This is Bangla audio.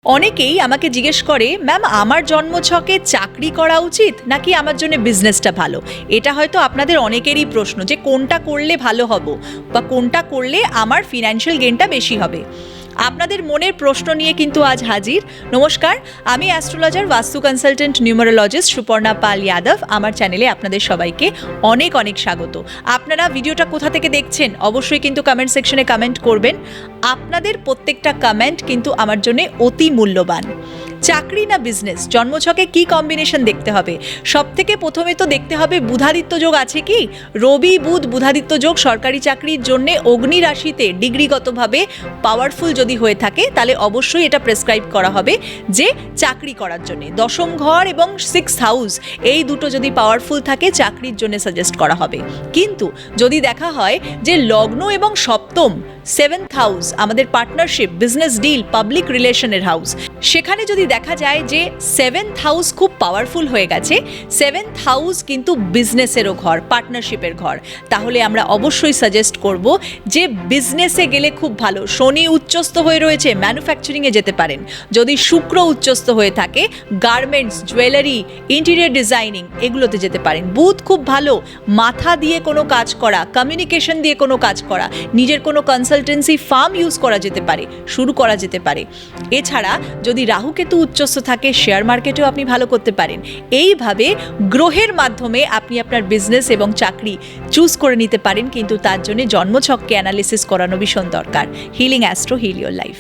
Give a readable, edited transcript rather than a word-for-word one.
অনেকেই আমাকে জিজ্ঞেস করে, ম্যাম আমার জন্মছকে চাকরি করা উচিত নাকি আমার জন্য বিজনেসটা ভালো। এটা হয়তো আপনাদের অনেকেরই প্রশ্ন যে কোনটা করলে ভালো হব বা কোনটা করলে আমার ফিনান্সিয়াল গেইনটা বেশি হবে। আপনাদের মনের প্রশ্ন নিয়ে কিন্তু আজ হাজির। নমস্কার, আমি অ্যাস্ট্রোলজার, বাস্তু কনসালটেন্ট, নিউমারোলজিস্ট সুপর্ণা পাল যাদব। আমার চ্যানেলে আপনাদের সবাইকে অনেক অনেক স্বাগত। আপনারা ভিডিওটা কোথা থেকে দেখছেন অবশ্যই কিন্তু কমেন্ট সেকশনে কমেন্ট করবেন। আপনাদের প্রত্যেকটা কমেন্ট কিন্তু আমার জন্য অতি মূল্যবান। চাকরি না বিজনেস, জন্মছকে কি কম্বিনেশন দেখতে হবে? সব থেকে প্রথমে তো দেখতে হবে বুধাদিত্য যোগ আছে কি। রবি বুধ বুধাদিত্য যোগ সরকারি চাকরির জন্য অগ্নি রাশিতে ডিগ্রিগতভাবে পাওয়ারফুল যদি হয়ে থাকে তাহলে অবশ্যই এটা প্রেসক্রাইব করা হবে যে চাকরি করার জন্য দশম ঘর এবং 6th হাউস এই দুটো যদি পাওয়ারফুল থাকে চাকরির জন্য সাজেস্ট করা হবে। কিন্তু যদি দেখা হয় যে লগ্ন এবং সপ্তম 7th হাউস আমাদের পার্টনারশিপ, বিজনেস ডিল, পাবলিক রিলেশনের হাউস, সেখানে যদি দেখা যায় যে 7th হাউস খুব পাওয়ারফুল হয়ে গেছে, 7th হাউস কিন্তু বিজনেসেরও ঘর, পার্টনারশিপের ঘর, তাহলে আমরা অবশ্যই সাজেস্ট করব যে বিজনেসে গেলে খুব ভালো। শনি উচ্চস্থ হয়ে রয়েছে, ম্যানুফ্যাকচারিংয়ে যেতে পারেন। যদি শুক্র উচ্চস্থ হয়ে থাকে, গার্মেন্টস, জুয়েলারি, ইন্টেরিয়র ডিজাইনিং এগুলোতে যেতে পারেন। বুধ খুব ভালো, মাথা দিয়ে কোনো কাজ করা, কমিউনিকেশন দিয়ে কোনো কাজ করা, নিজের কোনো কনসালটেন্সি ফার্ম ইউজ করা যেতে পারে, শুরু করা যেতে পারে। এছাড়া যদি রাহু কেতু উচ্চস্থ থাকে, শেয়ার মার্কেটেও আপনি ভালো করতে পারেন। এইভাবে গ্রহের মাধ্যমে আপনি আপনার বিজনেস এবং চাকরি চুজ করে নিতে পারেন, কিন্তু তার জন্য জন্মছককে অ্যানালিসিস করানো ভীষণ দরকার। Healing astro, heal your life.